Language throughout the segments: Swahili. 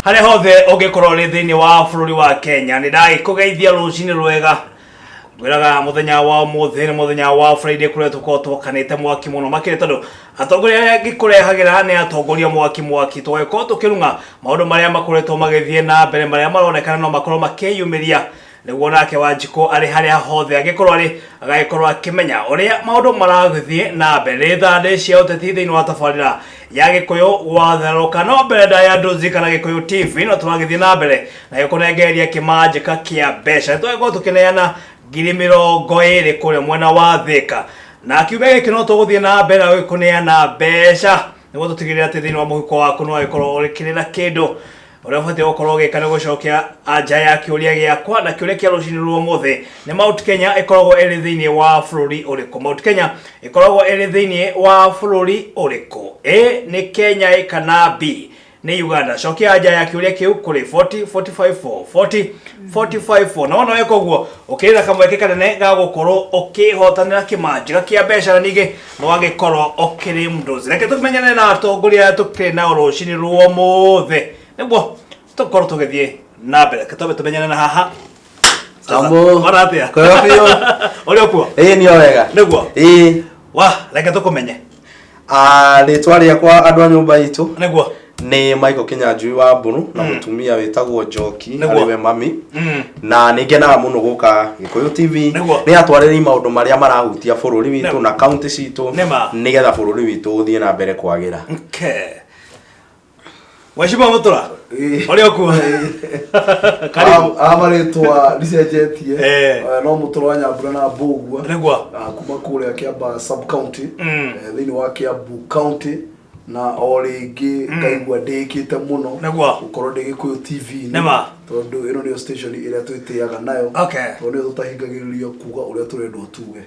hare hothe ungikorwo ri thiini wa bururi wa Kenya ni ndai kugeithia rucini rwega gwiraga muthenya wa muthi ni muthenya wa Friday kuria tukotokanite mwaki muno makire tondu atongoria gikurehagira ni atongoria mwaki tweko tukirunga maundu maria makoretwo magithie na mbere maria maronekana no makorwo makiyumiria niguo nake Wanjiku ari haria hothe agikorwo ari agagikorwo akimenya uria maundu maragithie na mbere thande cia uteti thiini wa tabarira ya Gikuyu gwathereruka no mbere da ya nduzi kana Gikuyu TV no turagithie na mbere na gikunengeria kimanjika kia besha twego tukineana 20,000 kule mwena wa Thika na kiume giki no tuguthie na mbere na kuneana besha niguo tutigirira ati thiini wa muhuko waku no agikorwo urikirira kindu uria fate gukorwo gikane gucokia anja ya kiuria giakwa na kiuria kia rucini ruo muthe ni Mount Kenya ikoragwo iri thiini wa bururi uriku Mount Kenya ikoragwo iri thiini wa bururi uriku ni Kenya kana B ni Uganda cokia anja ya kiuria kiu kuri 40 na wana weko guo ukira kamweke kanene ga gukorwo ukihotanira kimanjika kia besha na ningi no agikorwo ukiri mnduzi reke tumenyane na atongoria tukire na rucini ruo muthe niguo tukorwo tugithie na mbere katobe tumenyane na haha Jambo maratia kwa hiyo uri okuo ni wega niguo wa reke tukumenye ritwa riakwa andu a nyumba itu niguo ni maiko kinyanjui wa mburu na mutumia wetagwo Njoki ariwe mami na ningenaga muno guka Gikuyu TV ni atwarire maundu maria marahutia bururi witu na kaunti citu nigetha bururi witu uthie na mbere kwagira. Mheshimiwa Mutura uri okuo karibu amaretwa licenjetie no Mutura wa Nyambura na Mbugua niguo kuma kuria Kiambu sub county thiini wa Kiambu county na oringi ngaigua ndikite muno ukorwo ndi Gikuyu TV tondu ino ni station iria twitiaga nayo tondu tutahingagiririo kuga uria turendo tuge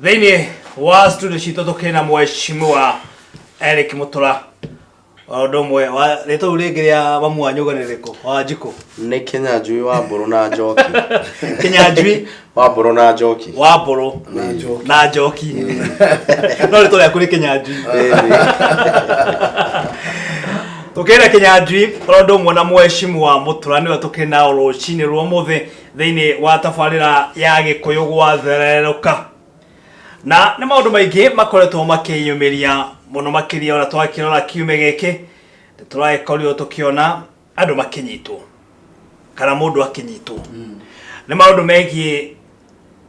thiini wa studio citu tukina Mheshimiwa Erick Mutura odomwe wa leto uregeria bamu anyuga niriko Wanjiku ni kinyanjui wa mburu na Njoki kinyanjui wa mburu na Njoki wa mburu na Njoki no leto ya kuri kinyanjui tukira kinyanjui odomwe na Mheshimiwa Mutura ni tukina rucini ruo muthe thiini wa tabarira ya Gikuyu gwathereruka na ni maundu maingi makoretwo makiyumiria muno makiria ora twakirora kiume giki turaikorio tukiona andu makinyitwo kana mundu akinyitwo ni maundu megie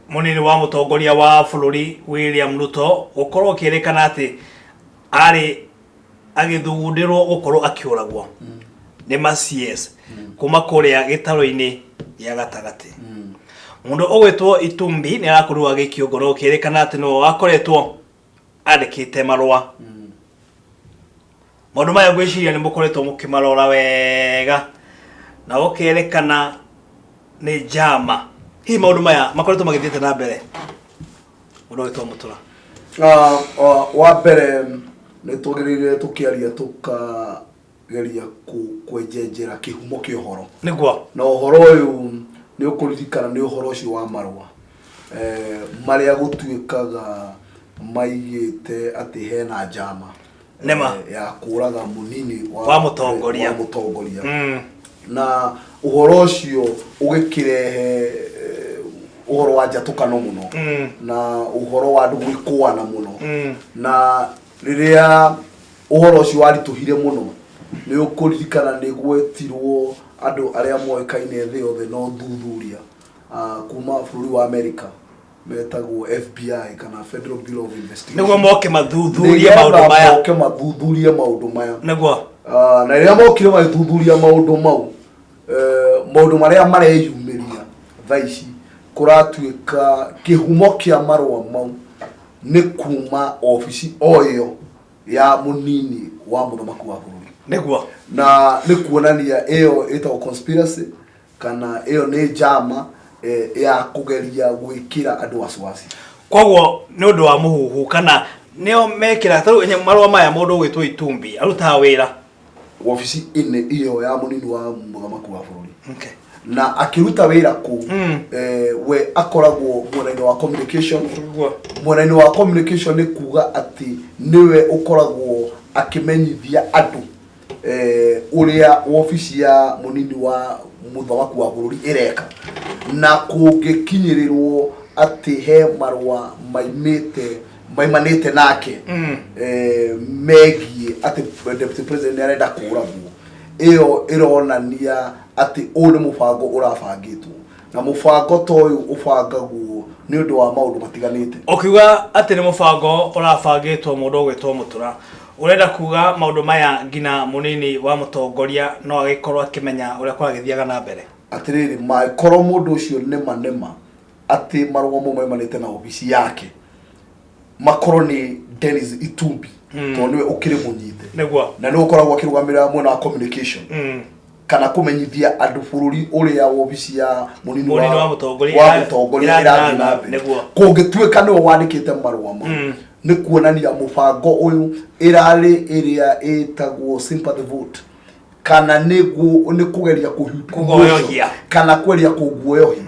munini wa mutongoria wa bururi William Ruto gukorwo kirikana ati ari agithundirwo gukorwo akiuragwo ni macies kuma kuria gitaro-ini ya gatagati mundu ogwetwo Itumbi ni arakorwo agikiongoro kirikana ati no akoretwo andikite marwa maundu maya gwiciria ni mukoretwo mukimarora wega na ukerekana ni jama hi maundu maya makoretwo magithiete na mbere mundu wetwo Mutura wa mbere ni tugirire tukiaria tukageria kwenjenjera kihumo kia uhoro niguo na uhoro uyu ni ukuririkana ni uhoro ucio wa marwa maria gutuikaga maigite ati hena jama ya kuraga munini wa mutongoria na uhoro ucio ugikirehe uhoro wa njatukano muno na uhoro wa andu gwikuana muno na riria uhoro ucio warituhire muno ni ukuririkana ni gwetirwo andu aria moikaine thi othe no thuthuria kuma bururi wa America metagwo FBI kana Federal Bureau of Investigation niguo moke mathuthuria maundu maya niguo na riria mokire mathuthuria maundu mau maundu maria mareyumiria thaici kuratuika kihumo kia marwa mau ni kuma ofisi oyo ya munini wa muthamaku wa bururi niguo na ni kuonania iyo itago conspiracy kana iyo ni jama ya kugeria gwikira andu wasiwasi kwoguo ni undu wa muhuhu kana nio mekira taru marwa maya mundu gwitwo Itumbi aruta wira ofisi ine iyo ya munini wa muthamaku wa bururi na akiruta wira ku we akoragwo mwena-ini wa communication ni kuga ati niwe ukoragwo akimenyithia andu uria ofisi ya munini wa muthamaku wa bururi ireka na kungikinyirirwo ati he marwa maimanite nake megie ati deputy president arenda kuragwo iyo ironania ati ule mubango urabangitwo na mubango toyu ubangagwo ni undu wa maundu matiganite. Okiuga ati ni mubango urabangitwo mundu gwitwo Mutura, urenda kuga maundu maya ngina munini wa mutongoria no agikorwo akimenya uria kwagithiaga na mbere? Atiriri maikoro mundu ucio nema ati marwa mo maimanite na ofisi yake makoro ni Dennis Itumbi to niwe ukire munyite negwa na ni ukoragwo akirugamira mwena wa communication kana kumenyithia andu bururi uria ofisi ya munini wa mutongoria negwa kungituika ni wandikite marwa mo ni kuonania mubango uyu irari iria etagwo sympathy vote kana ni kugeria kugoyohia kana kweria kuguoyohia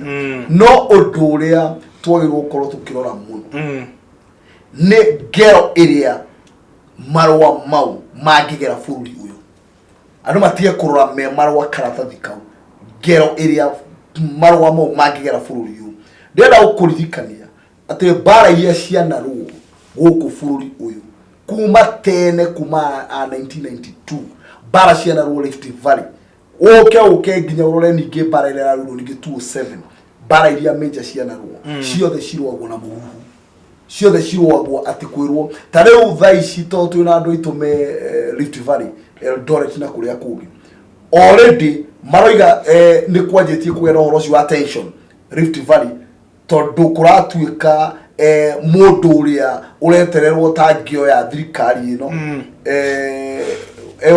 no undu uria twagirwo korwo tukirora muno ni gero iria marwa mau magigera bururi uyu andu matie kurora me marwa karatathi kau gero iria marwa mau magigera bururi uyu ndenda ukuririkania ati bara iria ciana ruo guku bururi uyu kuma tene kuma 1992 bara ciana ruo Rift Valley oke nginya urore ninge bara iria ruo ninge 207 bara iria meja ciana ruo ciothe cirwagwo na muhuhu ciothe cirwagwo ati kwirwo tare uthaici to twina andu itume Rift Valley Eldoret na kuria kungi already maroiga ni kwanjitie kugera horo cio attention Rift Valley tondu kuratuika mundu uria uretererwo tangio ya thirikari ino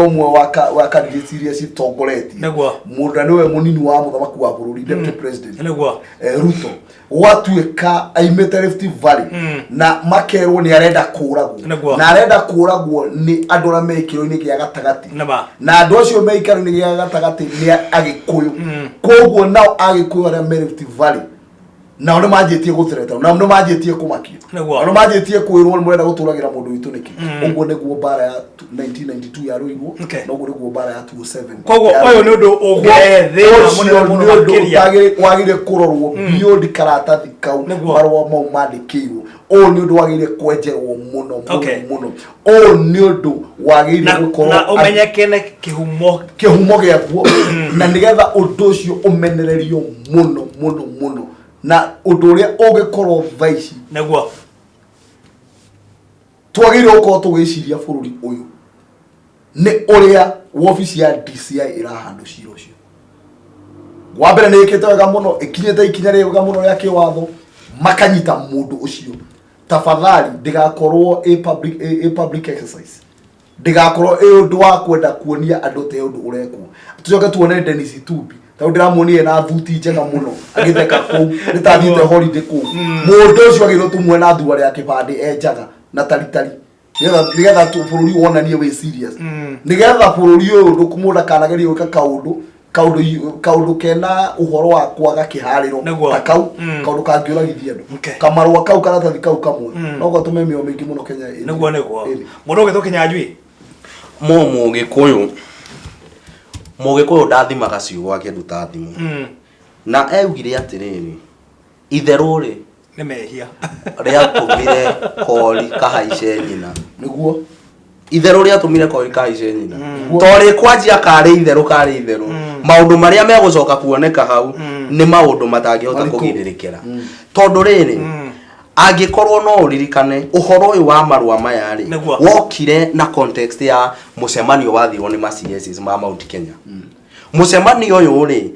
umwe wa candidate iria citongoretie mundu niwe munini wa muthamaku wa bururi deputy president Ruto watuika aimete Rift Valley na makerwo ni arenda kuragwo na arenda kuragwo ni andu ra mekiro-ini gia gatagati na andu acio meikaro-ini gia gatagati ni Agikuyu koguo nao Agikuyu aria me Rift Valley na ono majetie guthireta na ono majetie kumakio ono majetie kwirwo murenda guturagira mundu witu niki uguo niguo bara ya 1992 ya ruigwo no uguo niguo bara ya 27 koguo oyo ni undu ungethina muno makiria wagire kurorwo beyond karatathi kau marwa mau mandikirwo o ni undu wagire kwenjerwo muno o ni undu wagire gukorwo na umenyekene kihumo giakuo na nigetha undu ucio umenererio muno na undu uria ugikorwo thaici negwa twagire uko tugiciria bururi uyu ni uria office ya DCI irahandu ciro cio wa mbere ni ikite wega muno ikinyete ikinya wega muno ya kiwatho makanyita mundu ucio tafadhali ndigakorwo a public exercise ndigakorwo undu wa kwenda kuonia andu te undu urekwo tucoke tuone Dennis Itumbi tau ndiramuonie na thuti njega muno agitheka ku nitathite holiday ku mundu ucio agirwo tumwe na thuare ya kibandi enjaga na taritari nigetha tu bururi wonanie we serious nigetha bururi uyu ndukumuda kanagerio ka kaundu kena uhoro wa kwaga kihariro takau kaundu kangiuragithia andu kamarwa kau karatathi kau kamwe no gatume mio mingi muno Kenya negwa mundu gwitwo kinyanjui Mugikuyu ndathimaga ciugo akiruta thimu na eugire atiriri itheru ri ni mehia ria tumire kori kahaice nyina niguo itheru ria tumire kori kahaice nyina tori kwanjia kari itheru maundu maria megucoka kuoneka hau ni maundu matangihota kugiririkira tondu riri angikorwo no uririkane uhoro uyu wa marwa maya ri wokire na context ya mucemanio wathirwo ni ma-CSs ma Mount Kenya mucemanio uyu ri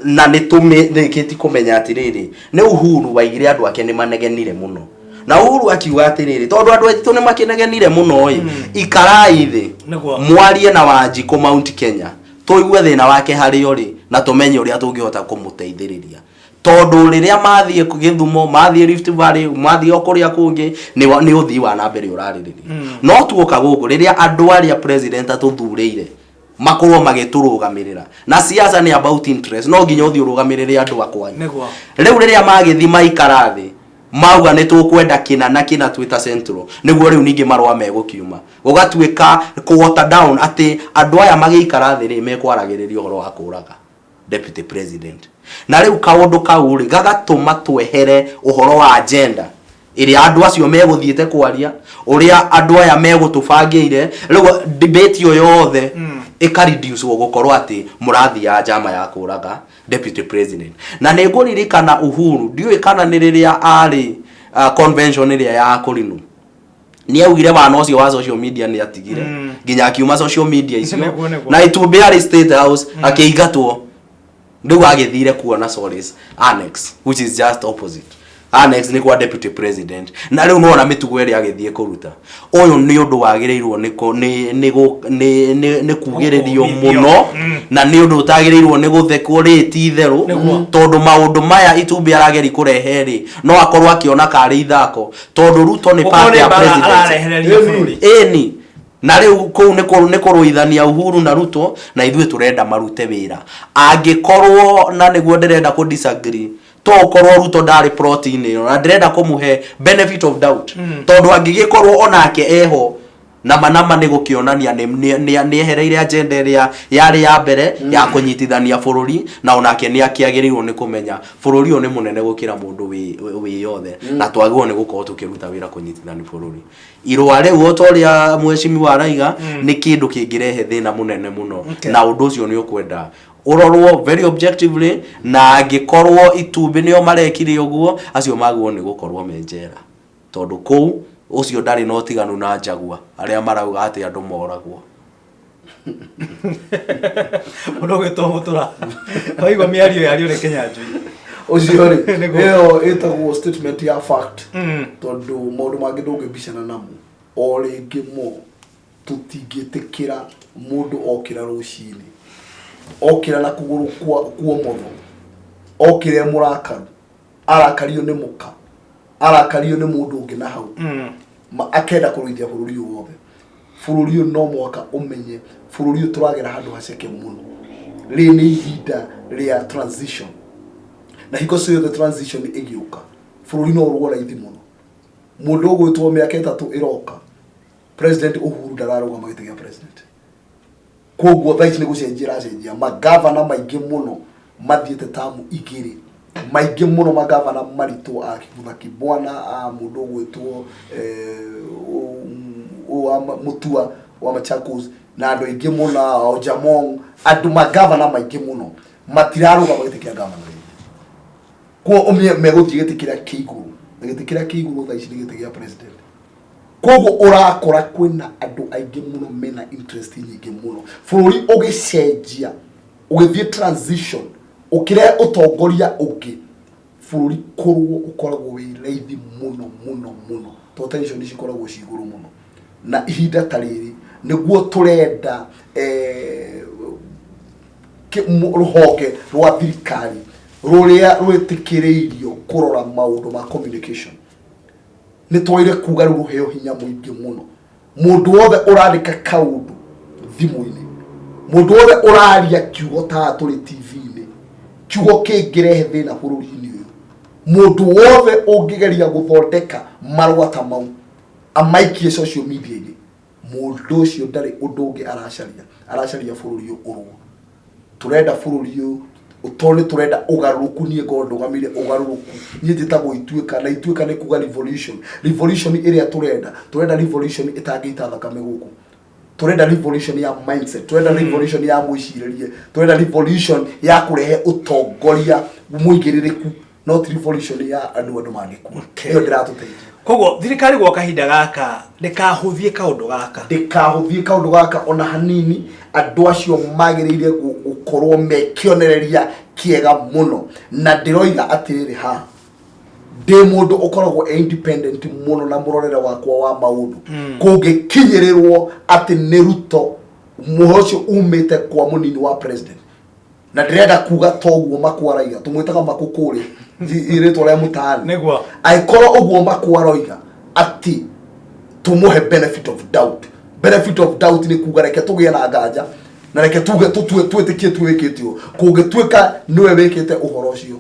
na nitumithikiti kumenya atiriri ni Uhuru waigire andu ake ni manegenire muno na Uhuru akiuga atiriri tondu andu aitu ni makinegenire muno ikarai thi mwarie na Wanjiku Mount Kenya tuigue thina wake hari uri na tumenye uria tungihota kumuteithiriria tondu riria mathie Githumo mathie Rift Valley mathie okuria kungi ni uthii wa na mbere uraririria no tuoka guku riria andu aria president atuthureire makorwo magiturugamirira na siasa ni about interest no nginya uthii urugamirire andu akwanyu riu riria magithima ikarathi mauga nĩ tũkwenda kina na kina Twitter Central nĩguo rĩu ningĩ marũa megũkiuma gũgatuĩka kũgota down atĩ andũ aya magĩikara thĩ rĩ mekwaragĩrĩria ũhoro wa kũraga deputy president na rĩu kaũndũ kau rĩ gagatũma twehere ũhoro wa agenda ĩrĩa andũ acio megũthiĩte kwaria ũrĩa andũ aya megũtũbangĩire rĩu debate yo yothe ĩkareduce gũkorwo atĩ mũrathia njama ya kũraga deputy president na nĩ ngũririkana Uhuru ndiũĩ kana nĩ rĩrĩa arĩ convention ĩrĩa ya kũrinu nĩ augire wana ũcio wa social media nĩ atigire nginya akiuma social media icio na itumbĩ arĩ State House akĩingatwo rĩu agĩthire kuona Solis annex which is just opposite annex ni kwa deputy president na rĩu nona mĩtugo ĩrĩa agĩthie kũruta ũyũ nĩ ũndũ wagĩrĩirwo nĩ kugĩrĩrio mũno na nĩ ũndũ ũtagĩrĩirwo nĩ gũthekwo rĩti itherũ tondũ maũndũ maya itumbĩ arageri kũrehe rĩ no akorwo akĩona karĩ ithako tondũ Ruto nĩ party ya president eni na rĩu kũu nĩ kũrũithania Uhuru na Ruto na ithuĩ tũrenda marute wĩra angĩkorwo na nĩguo ndĩrenda kũ disagree tokorwo Ruto ndarĩ protein ĩyo na ndĩrenda kũmũhe benefit of doubt tondũ angĩgĩkorwo onake eho na manama nĩ gũkĩonania nĩ ehereire agenda ĩrĩa yarĩ ya mbere ya kũnyitithania bũrũri na onake nĩ akĩagĩrĩirwo nĩ kũmenya bũrũri ũyũ nĩ mũnene gũkĩra mũndũ wĩ yothe na twagĩrĩirwo nĩ gũkorwo tũkĩruta wĩra kũnyitithania bũrũri irũa rĩu ũtorĩa mheshimiwa araiga nĩ kĩndũ kĩngĩrehe thĩna mũnene mũno na ũndũ ũcio nĩ ũkwenda urorwo very objectively na angĩkorwo itumbĩ nĩo marekire ũguo acio maguo nĩ gũkorwo menjera tondũ kũu ucio ndarĩ no tiganu na Njagua arĩa marauga atĩ andũ moragwo mũno gwĩtwo Mutura waigua mĩario yario nĩ kinyanjui ucio rĩ ĩyo ĩtagwo statement ya fact tondũ maũndũ mangĩ ndũngĩbicana namo o rĩngĩ mo tũtingĩtĩkĩra mũndũ okĩra rũcinĩ okira na kuguru kuomotho okire murakaru arakario nĩ muka arakario nĩ mundu ungi na hau akenda kuruithia bururi wothe bururi no mwaka umenye bururi turagera handu haceke muno ri ni ihinda ria transition na hiko cio the transition igiuka bururi no rugo raithi muno mundu ugwitwo miaka 3 iroka president Uhuru ndararuga magite ya president koguo thaiti nĩ gũcenjia magavana maingĩ mũno mathiĩte tamu igĩrĩ maingĩ mũno magavana maritũ a Kibwana a mũndũ gwĩtwo Mutua wa Machakos na andũ aingĩ mũno Johnmo andũ magavana maingĩ mũno matiraruga magĩtĩkia gavana kwa megũthiĩ gĩtĩkĩra kĩigũrũ thaiti nĩ gĩtĩkĩra president kogo urakora kwina andu aingĩ muno mena interest nyingĩ muno bururi ugicenjia ugithie transition ukire utongoria ungi bururi kurwo ukoragwo wi raithi muno to tension cikoragwo ciguru muno na ihinda tariri niguo turenda ruhoke rwa thirikari ruria rwitikireirio kurora maundu ma communication ni twaire kuga ruheo hinya muingi muno mundu wothe urandika kaundu thimu-ini mundu wothe uraria kiugo ta Turi TV-ini kiugo kingirehe thina bururi-ini uyu mundu wothe ungigeria guthondeka marwa ta mau amaikie social media-ini mundu ucio ndari undu ungi aracaria bururi urwo turenda bururi uyu utone turenda ugaruku nie gondo gamire ugaruku nie njitagwo ituika na ituika ni kuga revolution area turenda revolution itangĩita thakame guku turenda revolution ya mindset turenda revolution ya mwĩcirĩrie turenda revolution ya kurehe utongoria muigĩrĩrĩku not revolution ya andu mangĩkua iyo ndiratũteithia koguo thirikari gwa kahinda gaka ndikahuthie kaundu gaka ona hanini andu acio magĩrĩire gukorwo mekionereria kiega muno na ndiroiga atiriri ha ndi mundu ukoragwo independent muno na murorere wakwa wa maundu kũngĩkinyĩrĩrwo ati nĩ Ruto muhocio umite kwa munini wa president na ndirenda kuga toguo makwaraiga tumwitaga makukuri iritwa rĩa mutaani nĩguo aikoro uguo makwaroiga ati tumuhe benefit of doubt ni kuga reke tugie na nganja na reke tuge twĩtĩkie twĩkĩtio kũngĩtuĩka niwe wĩkĩte ũhoro ũcio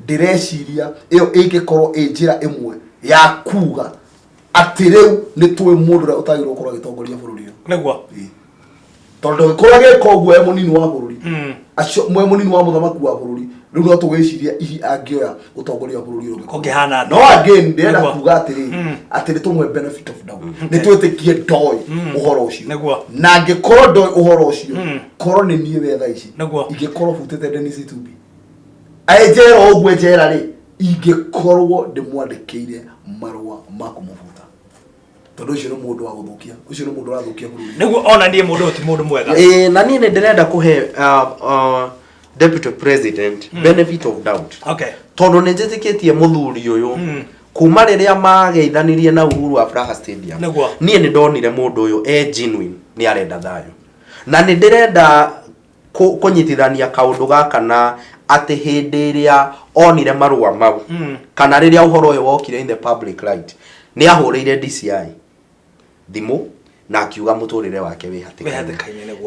ndireciria iyo ingikorwo njira imwe ya kuga ati riu ni twi mundu ria utagirwo korwo gitongoria bururi negwa tondo korage koguo munini wa bururi acio mwe munini wa muthamaku wa bururi riu no tugiciria ihi angioya utongoria bururi uri kongehana no again ndenda kuga ati ni tumwe benefit of doubt ni twitikie ndoi uhoro ucio na ngikorwo ndoi uhoro ucio korwo ni nie wetha ici ingikorwo futete Dennis Itumbi ajero ogwe jera ri ingikorwo ndimwandikiire marua makumuvuta tondu ucio ni mundu wa guthukia ucio ni mundu wa guthukia bururi niguo ona ndie mundu ti mundu mwega na nie ndirenda kuhe deputy president benefit of doubt okay tondu ninjitikitie muthuri uyu kuma riria mageithanirie na Uhuru wa Fraha Stadium nie ni ndonire mundu uyu genuine ni arenda thayo na ni ndirenda kunyitithania kaundu gaka na ati hindi iria onire marua mau kana riria uhoro uyu wokire in the public light ni ahuriire DCI thimu na akiuga muturire wake wi hatikaine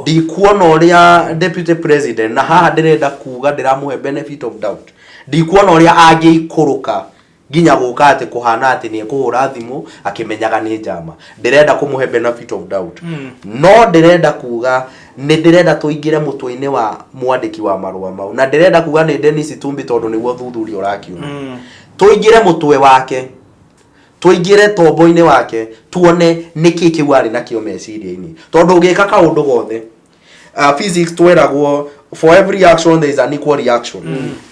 ndikuona uria deputy president na haha ndirenda kuga ndiramuhe benefit of doubt ndikuona uria angiikuruka ginya guka ati kuhana ati ni kuhura thimu akimenyaga ni njama ndirenda kumuhe benefit of doubt no ndirenda kuga ni ndirenda tuingire mutwe-ini wa mwandiki wa marua mau na ndirenda kuga ni Dennis Itumbi tondu niguo thuthuri urakiuna tuingire mutwe wake tuingire tombo-ini wake tuone niki kiu ari nakio meciria-ini tondu ugika kaundu gothe physics tweragwo for every action there is an equal reaction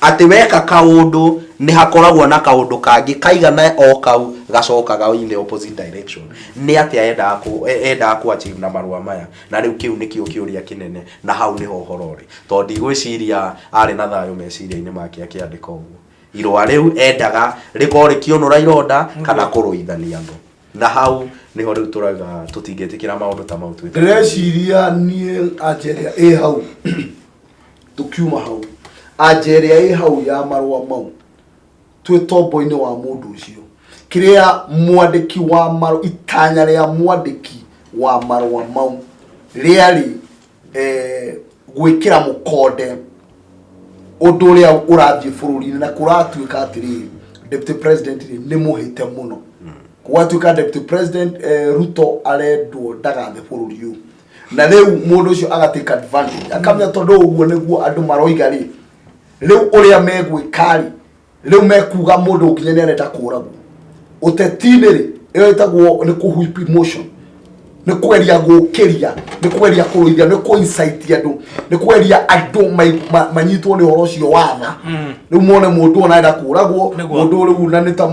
ati weka kaundu ni hakoragwo na kaundu kangi kaigana o kau gacokaga in the opposite direction ni ati enda ku achieve na marua maya na riu kiu nikio kiuria kinene na hau niho horori tondu igwiciria ari na thayo meciria-ini make akiandika uguo irwa riu endaga rikori kionora ironda kana kuruithania ndo na hau niho riu turauga tutingetikira maundu ta mau twite ndreciria nie ajeria hau tukiuma hau ajeria hau ya marua mau twi tombo-ini wa mundu ucio kiria mwandiki wa marua itanya ria mwandiki wa marua mau riari gwikira mukonde undu uria urathie bururi-ini na kuratuika atiri deputy president ni muhite muno kwatuika deputy president Ruto arendwo ndagathe bururi uyu na riu mundu ucio agatake advantage akamya tondu uguo niguo andu maroiga ri riu uria megwikari riu mekuga mundu ukinya ni arenda kuragwo uteti-ini ri iyo itagwo ni kuhuip emotion ni kweria gukiria ni kweria kuruithia ni kuinsight andu ni kweria andu manyitwo ni horo ucio watha riu muone mundu onaenda kuragwo mundu riu na nita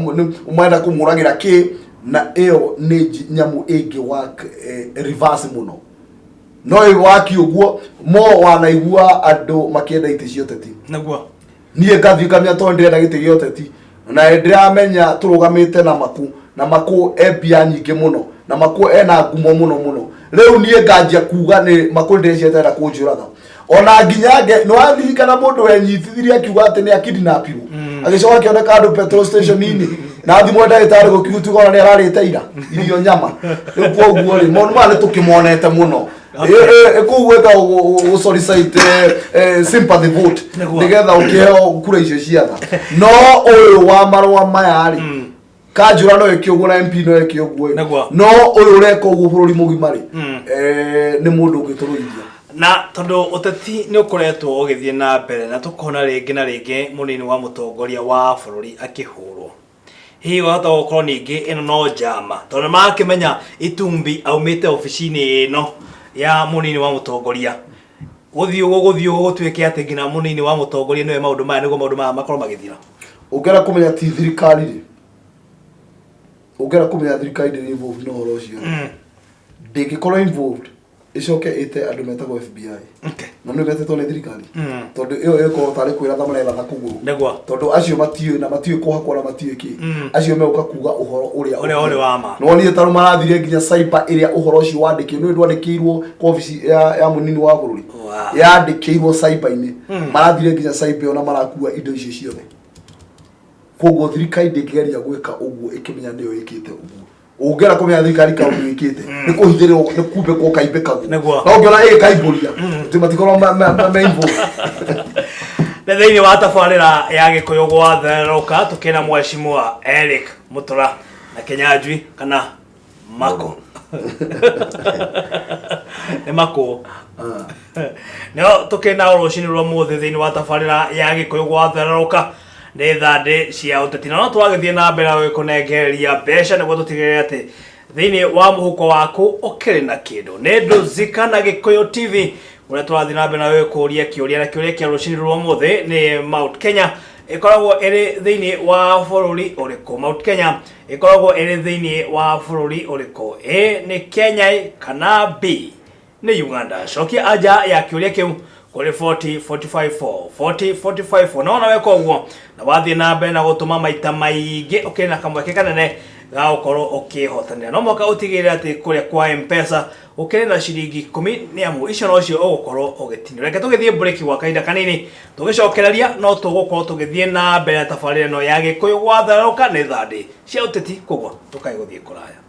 umaenda kumuragira ki na iyo ni nyamu ingi work reverse muno no iwaki uguo mo wanaigua andu makienda ite cio teti naguo nie ngathi kamya to ndirenda gite gio teti na ndiramenya turugamite na maku ebia nyingi muno na maku ena ngumo muno riu nie nganjia kuga ni maku ndirecietera kunjuraga ona nginyage no athirikana mundu wenyitithirie akiuga ati ni akidnapiru agicoka kioneka andu petrol station ini na thimu ndagitari gukiutu gona ni ararite ira irio nyama riu koguo ri mondu mane tukimonete muno kuweka solicite sympathy vote nigetha ukiheo kura icio ciatha no uyu wa marua maya ri kanjura no ekioguo na MP no ekioguo no uyu ureka uguo bururi mugima ri ni mundu ungituruithia na tondu uteti ni ukoretwo ugithie na mbere na tukona ringi na ringi munini wa mutongoria wa bururi akihurwo hihi wahota gukorwo ningi ino no njama tondu makimenya Itumbi aumite ofici-ini ino ya munini wa mutongoria guthio gutwike ati ngina munini wa mutongoria niwe maundu maya niguo maundu maya makorwo magithira ugera kumenya ti thirikari ri ugera kumenya thirikari ni involved no horo ucio ndingikorwo involved icoke ite andu metagwo FBI na no betetwo ni thirikari tondu iyo iko tari kwira thamara ya thakuguru tondu acio matiyo kuhakwa na matiyo ki acio meuka kuga uhoro uria wa ma no ni taru marathire nginya cyber iria uhoro ucio wandikio ni ndwandikirwo office ya munini wa bururi yandikirwo cyber-ini marathire nginya cyber ona marakua indo icio ciothe koguo thirikari ndingigeria gwika uguo ikimenya niyo ikite uguo ugera kumenya thirikari kaundu ikite ni kuhithirwo ni kumbe ko kaimbeka no ngiona kaimburia timatikoro ma info Thĩinĩ wa tabarĩra ya Gikuyu gwathereruka tukĩna mheshimiwa Erick Mutura na kinyanjui kana mako nĩ mako no tukĩna rũcinĩ rwa mũthĩ thĩinĩ wa tabarĩra ya Gikuyu gwathereruka nĩ thande cia uteti no twagĩthiĩ na mbere gũkũnengereria mbeca nĩguo tũtigĩrĩre atĩ thĩinĩ wa mũhuko waku ũkĩrĩ na kĩndũ nĩ ndũzika na Gikuyu TV uria tũrathiĩ na mbere na wĩkũria kĩũria na kĩũria kĩa rũcinĩ rwa mũthĩ nĩ Mount Kenya ikoragwo ĩrĩ thĩinĩ wa bũrũri ũrĩkũ. Mount Kenya ikoragwo ĩrĩ thĩinĩ wa bũrũri ũrĩkũ? A nĩ Kenya kana B nĩ Uganda? Cokia anja ya kĩũria kĩu kũrĩ 4045 no nawe koguo na wathiĩ na mbere na gũtũma maita maingĩ ũkĩrĩ na kamweke kanene ga gũkorwo ũkĩhotanĩra. No mũhaka ũtigĩrĩre atĩ kũrĩa kwa M-Pesa ũkĩrĩ na ciringi 10 nĩ amu icio nocio ũgũkorwo ũgĩtinio. Reke tũgĩthiĩ break gwa kahinda kanini tũgĩcokereria no tũgũkorwo tũgĩthiĩ na mbere tabarĩra ĩno ya Gikuyu gwathereruka nĩ thande cia ũteti koguo tũkaĩ gũthiĩ kũraya.